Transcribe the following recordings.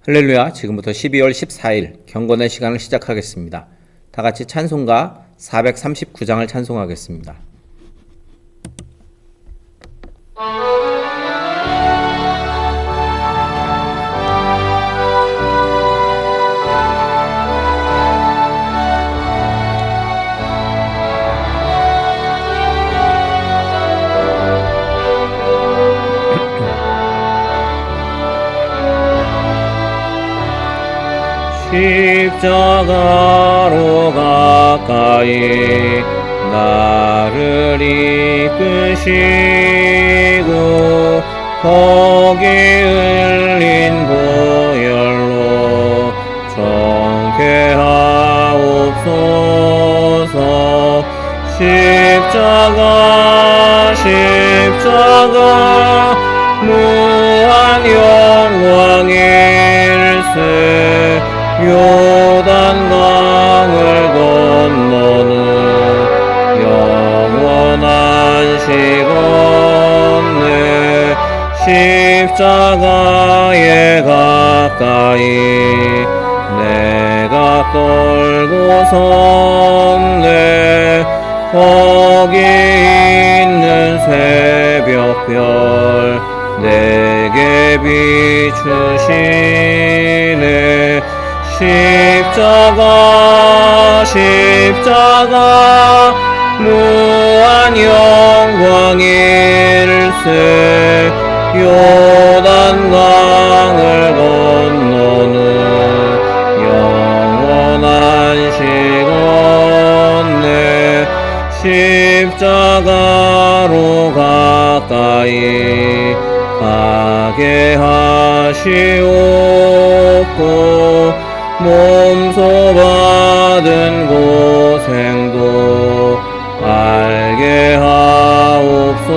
할렐루야. 지금부터 12월 14일 경건의 시간을 시작하겠습니다. 다 같이 찬송가 439장을 찬송하겠습니다. 십자가로 가까이 나를 이끄시고 거기 흘린 보혈로 정케하옵소서. 십자가 무한 영광일세. 요단강을 건너는 영원한 시건네. 십자가에 가까이 내가 떨고 섰네. 거기 있는 새벽별 내게 비추시네. 십자가 무한 영광일세. 요단강을 건너는 영원한 시건네. 십자가로 가까이 가게 하시옵고 몸소 받은 고생도 알게 하옵소서.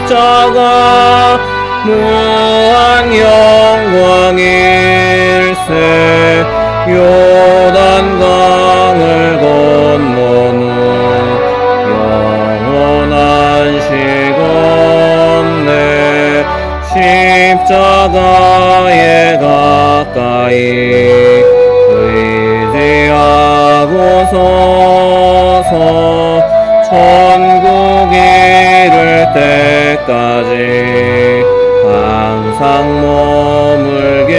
십자가 무한 영광일세. 요단강을 건너는 영원한 시건네. 십자가에 가까이 의지하고 서서 천국 이를 때까지 항상 머물겠네.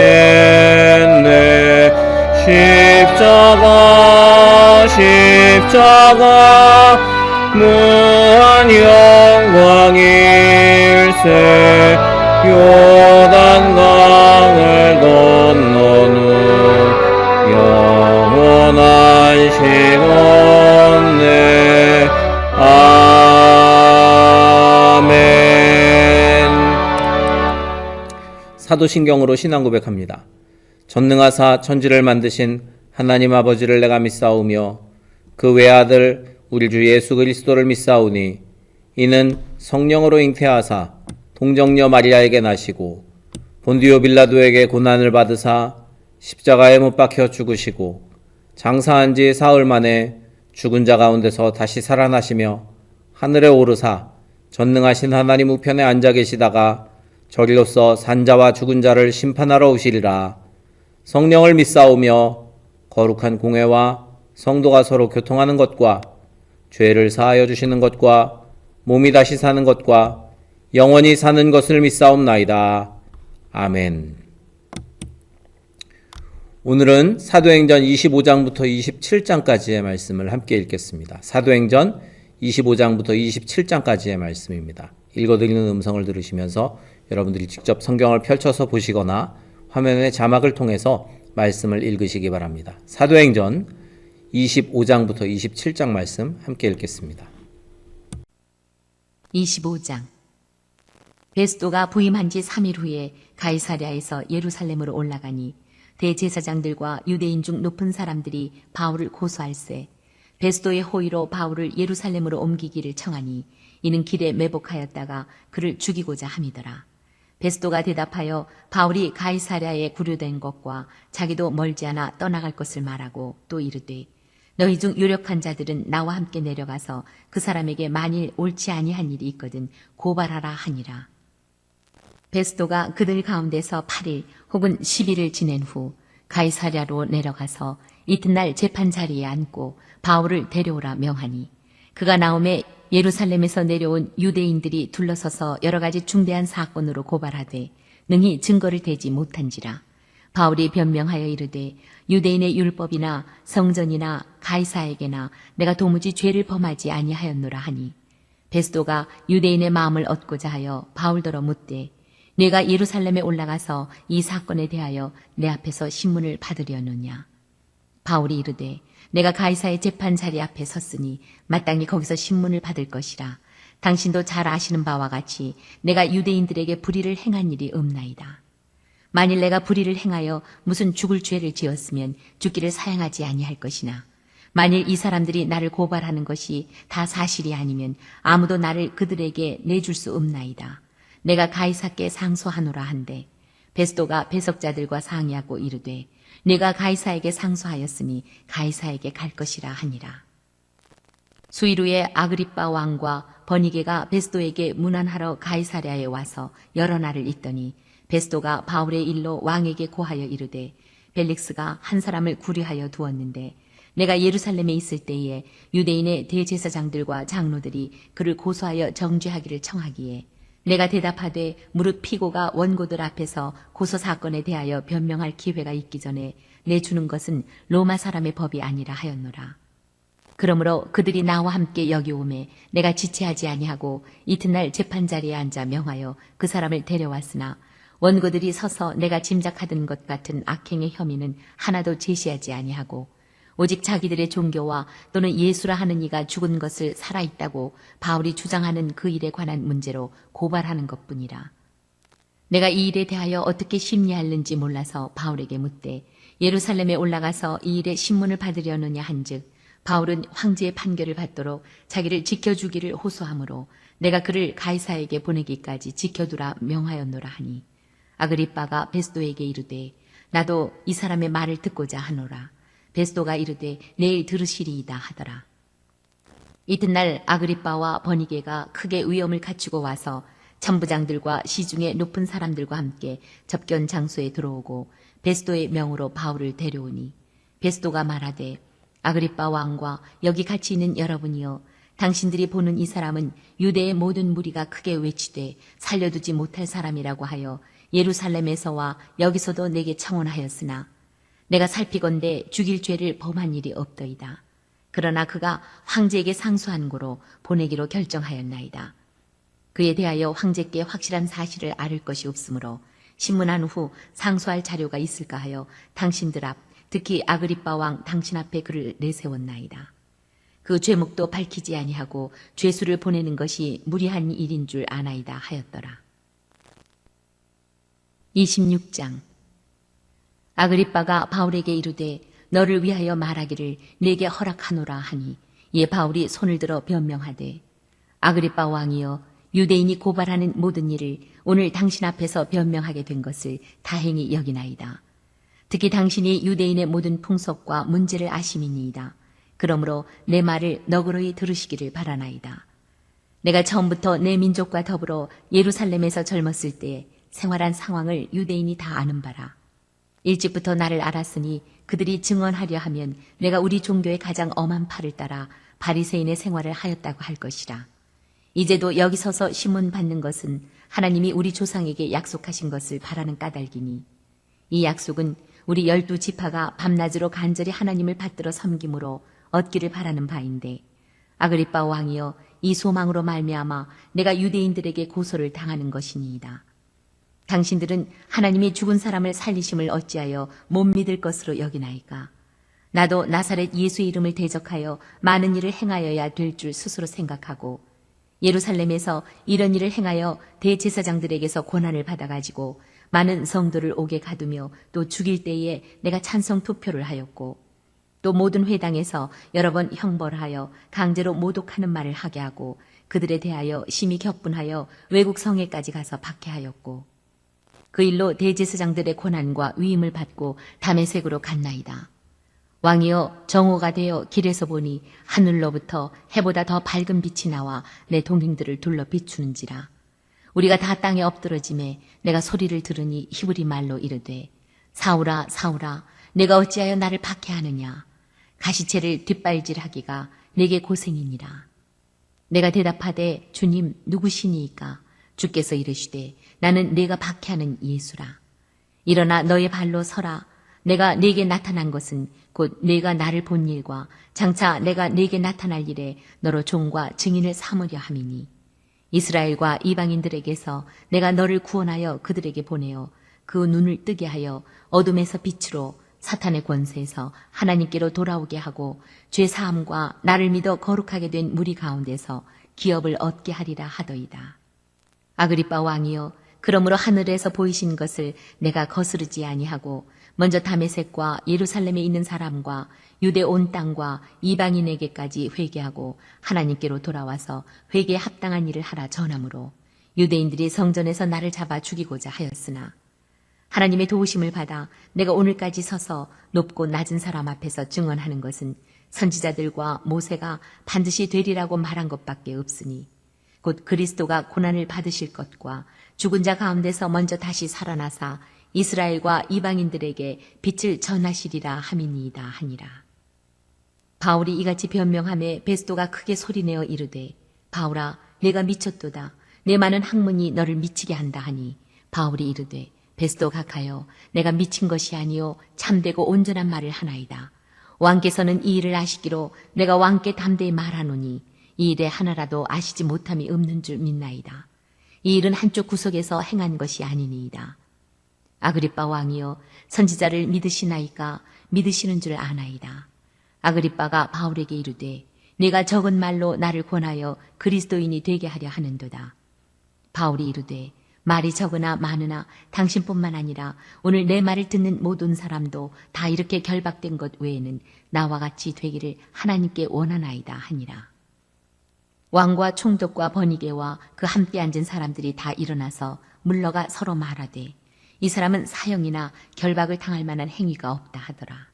십자가 무한 영광일세. 요단강을 건너는 영원한 시건네. 아멘. 사도신경으로 신앙 고백합니다. 전능하사 천지를 만드신 하나님 아버지를 내가 믿사오며 그 외아들 우리 주 예수 그리스도를 믿사오니 이는 성령으로 잉태하사 동정녀 마리아에게 나시고 본디오 빌라도에게 고난을 받으사 십자가에 못 박혀 죽으시고 장사한 지 사흘 만에 죽은 자 가운데서 다시 살아나시며 하늘에 오르사 전능하신 하나님 우편에 앉아 계시다가 저리로서 산자와 죽은 자를 심판하러 오시리라. 성령을 믿사오며 거룩한 공회와 성도가 서로 교통하는 것과 죄를 사하여 주시는 것과 몸이 다시 사는 것과 영원히 사는 것을 믿사옵나이다. 아멘. 오늘은 사도행전 25장부터 27장까지의 말씀을 함께 읽겠습니다. 사도행전 25장부터 27장까지의 말씀입니다. 읽어드리는 음성을 들으시면서 여러분들이 직접 성경을 펼쳐서 보시거나 화면의 자막을 통해서 말씀을 읽으시기 바랍니다. 사도행전 25장부터 27장 말씀 함께 읽겠습니다. 25장. 베스도가 부임한 지 3일 후에 가이사랴에서 예루살렘으로 올라가니 대제사장들과 유대인 중 높은 사람들이 바울을 고소할세. 베스도의 호의로 바울을 예루살렘으로 옮기기를 청하니 이는 길에 매복하였다가 그를 죽이고자 함이더라. 베스도가 대답하여 바울이 가이사랴에 구류된 것과 자기도 멀지 않아 떠나갈 것을 말하고 또 이르되 너희 중 유력한 자들은 나와 함께 내려가서 그 사람에게 만일 옳지 아니한 일이 있거든 고발하라 하니라. 베스도가 그들 가운데서 8일 혹은 10일을 지낸 후 가이사랴로 내려가서 이튿날 재판 자리에 앉고 바울을 데려오라 명하니 그가 나오매 예루살렘에서 내려온 유대인들이 둘러서서 여러 가지 중대한 사건으로 고발하되 능히 증거를 대지 못한지라. 바울이 변명하여 이르되 유대인의 율법이나 성전이나 가이사에게나 내가 도무지 죄를 범하지 아니하였노라 하니 베스도가 유대인의 마음을 얻고자 하여 바울더러 묻되 내가 예루살렘에 올라가서 이 사건에 대하여 내 앞에서 신문을 받으려느냐. 바울이 이르되 내가 가이사의 재판 자리 앞에 섰으니 마땅히 거기서 신문을 받을 것이라. 당신도 잘 아시는 바와 같이 내가 유대인들에게 불의를 행한 일이 없나이다. 만일 내가 불의를 행하여 무슨 죽을 죄를 지었으면 죽기를 사양하지 아니할 것이나 만일 이 사람들이 나를 고발하는 것이 다 사실이 아니면 아무도 나를 그들에게 내줄 수 없나이다. 내가 가이사께 상소하노라 한데 베스도가 배석자들과 상의하고 이르되 내가 가이사에게 상소하였으니 가이사에게 갈 것이라 하니라. 수일 후에 아그리빠 왕과 버니게가 베스도에게 문안하러 가이사랴에 와서 여러 날을 있더니 베스도가 바울의 일로 왕에게 고하여 이르되 벨릭스가 한 사람을 구류하여 두었는데 내가 예루살렘에 있을 때에 유대인의 대제사장들과 장로들이 그를 고소하여 정죄하기를 청하기에 내가 대답하되 무릇 피고가 원고들 앞에서 고소 사건에 대하여 변명할 기회가 있기 전에 내주는 것은 로마 사람의 법이 아니라 하였노라. 그러므로 그들이 나와 함께 여기 오매 내가 지체하지 아니하고 이튿날 재판 자리에 앉아 명하여 그 사람을 데려왔으나 원고들이 서서 내가 짐작하던 것 같은 악행의 혐의는 하나도 제시하지 아니하고 오직 자기들의 종교와 또는 예수라 하는 이가 죽은 것을 살아있다고 바울이 주장하는 그 일에 관한 문제로 고발하는 것뿐이라. 내가 이 일에 대하여 어떻게 심리할는지 몰라서 바울에게 묻되 예루살렘에 올라가서 이 일에 신문을 받으려느냐 한즉 바울은 황제의 판결을 받도록 자기를 지켜주기를 호소하므로 내가 그를 가이사에게 보내기까지 지켜두라 명하였노라 하니 아그리빠가 베스도에게 이르되 나도 이 사람의 말을 듣고자 하노라. 베스도가 이르되 내일 들으시리이다 하더라. 이튿날 아그리빠와 버니게가 크게 위엄을 갖추고 와서 천부장들과 시중의 높은 사람들과 함께 접견 장소에 들어오고 베스도의 명으로 바울을 데려오니 베스도가 말하되 아그리빠 왕과 여기 같이 있는 여러분이여 당신들이 보는 이 사람은 유대의 모든 무리가 크게 외치되 살려두지 못할 사람이라고 하여 예루살렘에서와 여기서도 내게 청원하였으나 내가 살피건대 죽일 죄를 범한 일이 없더이다. 그러나 그가 황제에게 상소한 고로 보내기로 결정하였나이다. 그에 대하여 황제께 확실한 사실을 알을 것이 없으므로 신문한 후 상소할 자료가 있을까 하여 당신들 앞 특히 아그리빠 왕 당신 앞에 그를 내세웠나이다. 그 죄목도 밝히지 아니하고 죄수를 보내는 것이 무리한 일인 줄 아나이다 하였더라. 26장 아그리빠가 바울에게 이르되 너를 위하여 말하기를 내게 허락하노라 하니 이에 바울이 손을 들어 변명하되 아그리빠 왕이여 유대인이 고발하는 모든 일을 오늘 당신 앞에서 변명하게 된 것을 다행히 여기나이다. 특히 당신이 유대인의 모든 풍속과 문제를 아심이니이다. 그러므로 내 말을 너그러이 들으시기를 바라나이다. 내가 처음부터 내 민족과 더불어 예루살렘에서 젊었을 때 생활한 상황을 유대인이 다 아는 바라. 일찍부터 나를 알았으니 그들이 증언하려 하면 내가 우리 종교의 가장 엄한 팔을 따라 바리새인의 생활을 하였다고 할 것이라. 이제도 여기 서서 신문 받는 것은 하나님이 우리 조상에게 약속하신 것을 바라는 까닭이니 이 약속은 우리 12지파가 밤낮으로 간절히 하나님을 받들어 섬김으로 얻기를 바라는 바인데 아그리빠 왕이여 이 소망으로 말미암아 내가 유대인들에게 고소를 당하는 것이니이다. 당신들은 하나님이 죽은 사람을 살리심을 어찌하여 못 믿을 것으로 여기나이까. 나도 나사렛 예수의 이름을 대적하여 많은 일을 행하여야 될 줄 스스로 생각하고 예루살렘에서 이런 일을 행하여 대제사장들에게서 권한을 받아가지고 많은 성도를 옥에 가두며 또 죽일 때에 내가 찬성 투표를 하였고 또 모든 회당에서 여러 번 형벌하여 강제로 모독하는 말을 하게 하고 그들에 대하여 심히 격분하여 외국 성에까지 가서 박해하였고 그 일로 대제사장들의 고난과 위임을 받고 다메섹으로 갔나이다. 왕이여 정오가 되어 길에서 보니 하늘로부터 해보다 더 밝은 빛이 나와 내 동행들을 둘러 비추는지라. 우리가 다 땅에 엎드러짐에 내가 소리를 들으니 히브리 말로 이르되 사울아 사울아 내가 어찌하여 나를 박해하느냐. 가시채를 뒷발질하기가 내게 고생이니라. 내가 대답하되 주님 누구시니이까. 주께서 이르시되 나는 내가 박해하는 예수라. 일어나 너의 발로 서라. 내가 네게 나타난 것은 곧 네가 나를 본 일과 장차 내가 네게 나타날 일에 너로 종과 증인을 삼으려 함이니 이스라엘과 이방인들에게서 내가 너를 구원하여 그들에게 보내어 그 눈을 뜨게 하여 어둠에서 빛으로 사탄의 권세에서 하나님께로 돌아오게 하고 죄 사함과 나를 믿어 거룩하게 된 무리 가운데서 기업을 얻게 하리라 하더이다. 아그리빠 왕이여 그러므로 하늘에서 보이신 것을 내가 거스르지 아니하고 먼저 다메섹과 예루살렘에 있는 사람과 유대 온 땅과 이방인에게까지 회개하고 하나님께로 돌아와서 회개에 합당한 일을 하라 전하므로 유대인들이 성전에서 나를 잡아 죽이고자 하였으나 하나님의 도우심을 받아 내가 오늘까지 서서 높고 낮은 사람 앞에서 증언하는 것은 선지자들과 모세가 반드시 되리라고 말한 것밖에 없으니 곧 그리스도가 고난을 받으실 것과 죽은 자 가운데서 먼저 다시 살아나사 이스라엘과 이방인들에게 빛을 전하시리라 함이니이다 하니라. 바울이 이같이 변명하며 베스도가 크게 소리내어 이르되 바울아 내가 미쳤도다. 내 많은 학문이 너를 미치게 한다 하니 바울이 이르되 베스도 각하여 내가 미친 것이 아니요 참되고 온전한 말을 하나이다. 왕께서는 이 일을 아시기로 내가 왕께 담대히 말하노니 이 일에 하나라도 아시지 못함이 없는 줄 믿나이다. 이 일은 한쪽 구석에서 행한 것이 아니니이다. 아그리빠 왕이여 선지자를 믿으시나이까 믿으시는 줄 아나이다. 아그리빠가 바울에게 이르되 네가 적은 말로 나를 권하여 그리스도인이 되게 하려 하는도다. 바울이 이르되 말이 적으나 많으나 당신뿐만 아니라 오늘 내 말을 듣는 모든 사람도 다 이렇게 결박된 것 외에는 나와 같이 되기를 하나님께 원하나이다 하니라. 왕과 총독과 버니게와 그 함께 앉은 사람들이 다 일어나서 물러가 서로 말하되 이 사람은 사형이나 결박을 당할 만한 행위가 없다 하더라.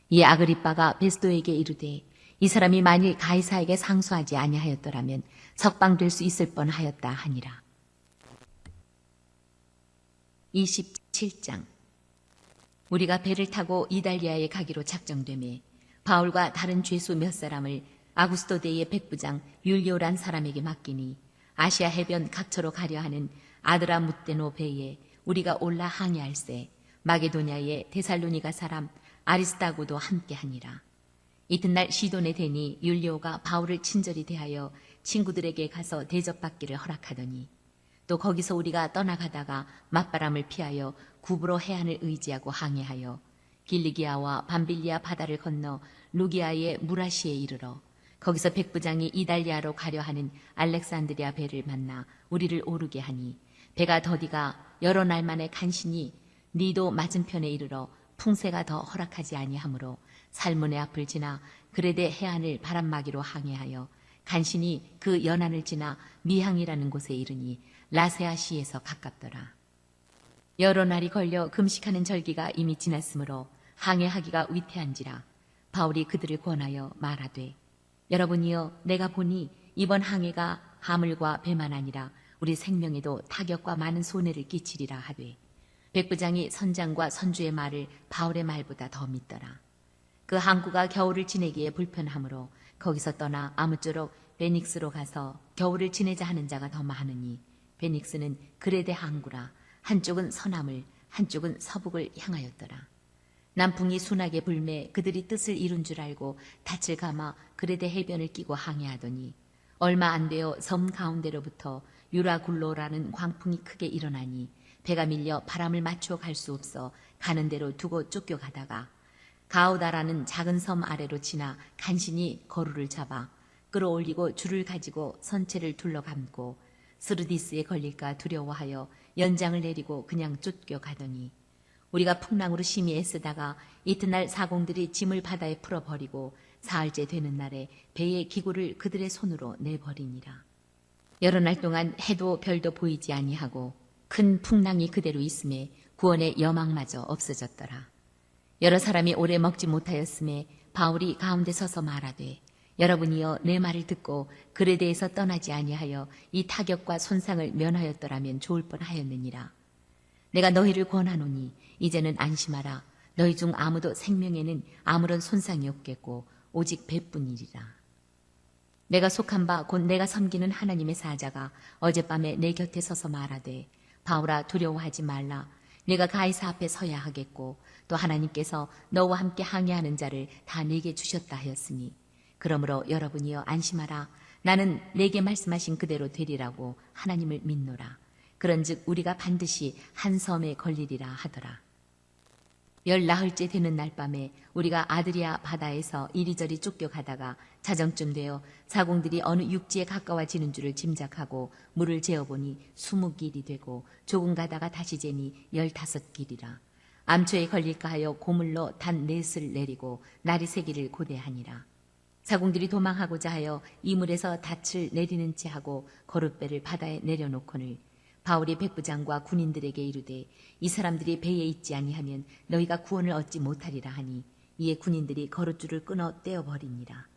이에 아그리빠가 베스도에게 이르되 이 사람이 만일 가이사에게 상수하지 아니하였더라면 석방될 수 있을 뻔하였다 하니라. 27장. 우리가 배를 타고 이달리아에 가기로 작정되매 바울과 다른 죄수 몇 사람을 아구스도 대의 백부장 율리오란 사람에게 맡기니 아시아 해변 각처로 가려 하는 아드라무테노 배에 우리가 올라 항해할세 마게도냐의 데살로니가 사람 아리스타고도 함께하니라. 이튿날 시돈에 대니 율리오가 바울을 친절히 대하여 친구들에게 가서 대접받기를 허락하더니 또 거기서 우리가 떠나가다가 맞바람을 피하여 구브로 해안을 의지하고 항해하여 길리기아와 밤빌리아 바다를 건너 루기아의 무라시에 이르러 거기서 백부장이 이달리아로 가려 하는 알렉산드리아 배를 만나 우리를 오르게 하니 배가 더디가 여러 날 만에 간신히 니도 맞은편에 이르러 풍세가 더 허락하지 아니하므로 살문의 앞을 지나 그레데 해안을 바람막이로 항해하여 간신히 그 연안을 지나 미항이라는 곳에 이르니 라세아시에서 가깝더라. 여러 날이 걸려 금식하는 절기가 이미 지났으므로 항해하기가 위태한지라 바울이 그들을 권하여 말하되 여러분이여 내가 보니 이번 항해가 하물과 배만 아니라 우리 생명에도 타격과 많은 손해를 끼치리라 하되 백부장이 선장과 선주의 말을 바울의 말보다 더 믿더라. 그 항구가 겨울을 지내기에 불편하므로 거기서 떠나 아무쪼록 베닉스로 가서 겨울을 지내자 하는 자가 더 많으니 베닉스는 그레데 항구라 한쪽은 서남을 한쪽은 서북을 향하였더라. 남풍이 순하게 불매 그들이 뜻을 이룬 줄 알고 닻을 감아 그레데 해변을 끼고 항해하더니 얼마 안 되어 섬 가운데로부터 유라굴로라는 광풍이 크게 일어나니 배가 밀려 바람을 맞추어 갈 수 없어 가는 대로 두고 쫓겨가다가 가우다라는 작은 섬 아래로 지나 간신히 거루를 잡아 끌어올리고 줄을 가지고 선체를 둘러감고 스르디스에 걸릴까 두려워하여 연장을 내리고 그냥 쫓겨가더니 우리가 풍랑으로 심히 애쓰다가 이튿날 사공들이 짐을 바다에 풀어버리고 사흘째 되는 날에 배의 기구를 그들의 손으로 내버리니라. 여러 날 동안 해도 별도 보이지 아니하고 큰 풍랑이 그대로 있음에 구원의 여망마저 없어졌더라. 여러 사람이 오래 먹지 못하였음에 바울이 가운데 서서 말하되 여러분이여 내 말을 듣고 글에 대해서 떠나지 아니하여 이 타격과 손상을 면하였더라면 좋을 뻔하였느니라. 내가 너희를 권하노니 이제는 안심하라. 너희 중 아무도 생명에는 아무런 손상이 없겠고 오직 배뿐이리라. 내가 속한 바 곧 내가 섬기는 하나님의 사자가 어젯밤에 내 곁에 서서 말하되 바울아 두려워하지 말라. 내가 가이사 앞에 서야 하겠고 또 하나님께서 너와 함께 항해하는 자를 다 내게 주셨다 하였으니 그러므로 여러분이여 안심하라. 나는 내게 말씀하신 그대로 되리라고 하나님을 믿노라. 그런즉 우리가 반드시 한 섬에 걸리리라 하더라. 14흘째 되는 날 밤에 우리가 아드리아 바다에서 이리저리 쫓겨가다가 자정쯤 되어 사공들이 어느 육지에 가까워지는 줄을 짐작하고 물을 재어보니 20길이 되고 조금 가다가 다시 재니 15길이라. 암초에 걸릴까 하여 고물로 단 4을 내리고 날이 새기를 고대하니라. 사공들이 도망하고자 하여 이물에서 닻을 내리는 채 하고 거룻배를 바다에 내려놓거늘 바울이 백부장과 군인들에게 이르되 이 사람들이 배에 있지 아니하면 너희가 구원을 얻지 못하리라 하니 이에 군인들이 거룻줄을 끊어 떼어버리니라.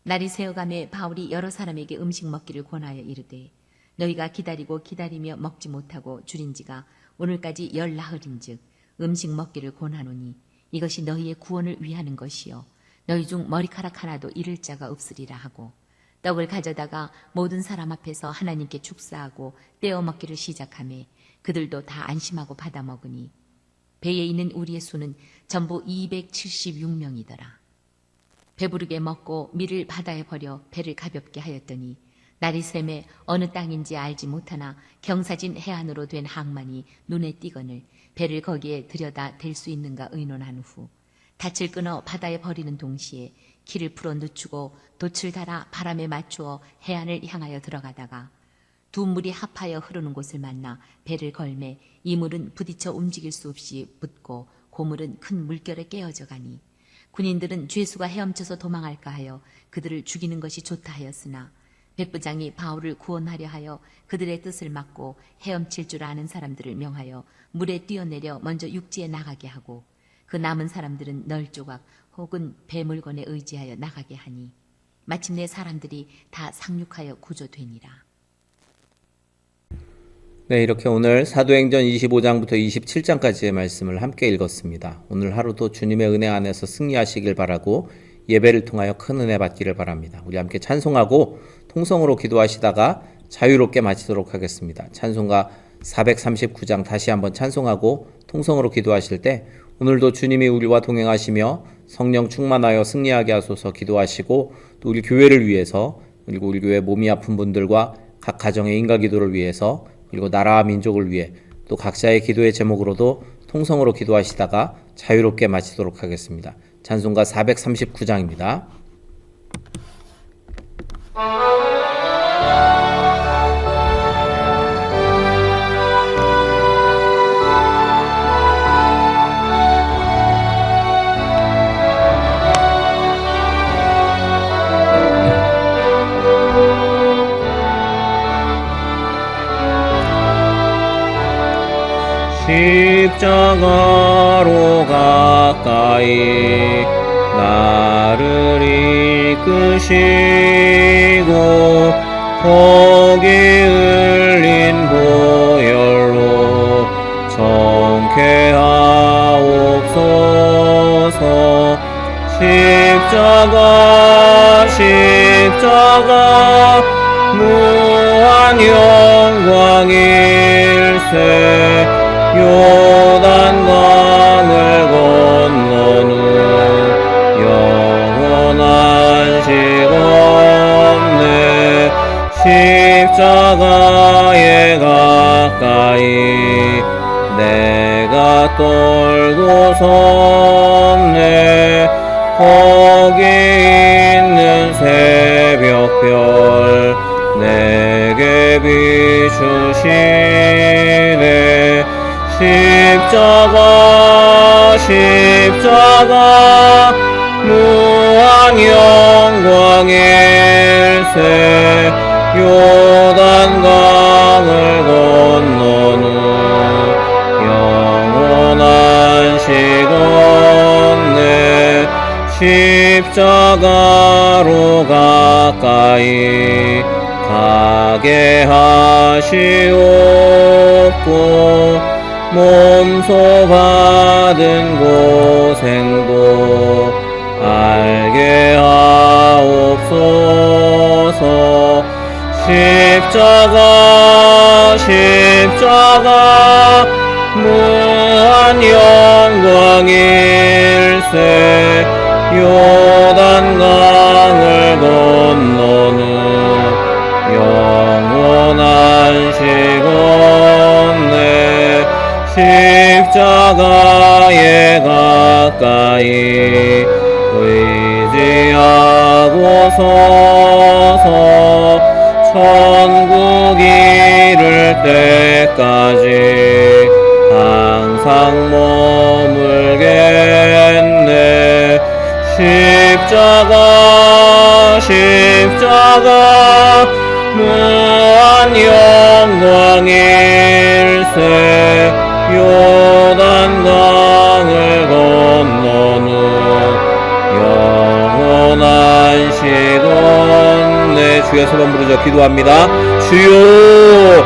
날이 새어가매 바울이 여러 사람에게 음식 먹기를 권하여 이르되 너희가 기다리고 기다리며 먹지 못하고 줄인 지가 오늘까지 14흘인즉 음식 먹기를 권하노니 이것이 너희의 구원을 위하는 것이요 너희 중 머리카락 하나도 잃을 자가 없으리라 하고 떡을 가져다가 모든 사람 앞에서 하나님께 축사하고 떼어 먹기를 시작하며 그들도 다 안심하고 받아 먹으니 배에 있는 우리의 수는 전부 276명이더라. 배부르게 먹고 밀을 바다에 버려 배를 가볍게 하였더니 날이 새매 어느 땅인지 알지 못하나 경사진 해안으로 된 항만이 눈에 띄거늘 배를 거기에 들여다 댈 수 있는가 의논한 후 닻을 끊어 바다에 버리는 동시에 키를 풀어 늦추고 돛을 달아 바람에 맞추어 해안을 향하여 들어가다가 두 물이 합하여 흐르는 곳을 만나 배를 걸매 이 물은 부딪혀 움직일 수 없이 붙고 고물은 큰 물결에 깨어져 가니 군인들은 죄수가 헤엄쳐서 도망할까 하여 그들을 죽이는 것이 좋다 하였으나 백부장이 바울을 구원하려 하여 그들의 뜻을 막고 헤엄칠 줄 아는 사람들을 명하여 물에 뛰어내려 먼저 육지에 나가게 하고 그 남은 사람들은 널조각 혹은 배 물건에 의지하여 나가게 하니 마침내 사람들이 다 상륙하여 구조되니라. 네, 이렇게 오늘 사도행전 25장부터 27장까지의 말씀을 함께 읽었습니다. 오늘 하루도 주님의 은혜 안에서 승리하시길 바라고 예배를 통하여 큰 은혜 받기를 바랍니다. 우리 함께 찬송하고 통성으로 기도하시다가 자유롭게 마치도록 하겠습니다. 찬송가 439장 다시 한번 찬송하고 통성으로 기도하실 때 오늘도 주님이 우리와 동행하시며 성령 충만하여 승리하게 하소서 기도하시고 또 우리 교회를 위해서 그리고 우리 교회 몸이 아픈 분들과 각 가정의 인가 기도를 위해서 그리고 나라와 민족을 위해 또 각자의 기도의 제목으로도 통성으로 기도하시다가 자유롭게 마치도록 하겠습니다. 찬송가 439장입니다. 십자가로 가까이 나를 이끄시고 거기 흘린 보혈로 정케하옵소서. 십자가 무한 영광일세. 요단강을 건너는 영원한 시간에 십자가에 가까이 내가 떨고 섰네. 거기 있는 새벽별 내게 비추시네. 십자가 무한 영광일세. 요단강을 건너는 영원한 시간 십자가로 가까이 가게 하시옵고 몸소 받은 고생도 알게 하옵소서. 십자가 무한 영광일세. 요단강을 건너는 영원한 시건네. 십자가에 가까이 의지하고 서서 천국 이를 때까지 항상 머물겠네. 십자가 무한 영광일세. 요단강을 건너는 영원한 시건 내 주여 세 번 부르짖어 기도합니다. 주여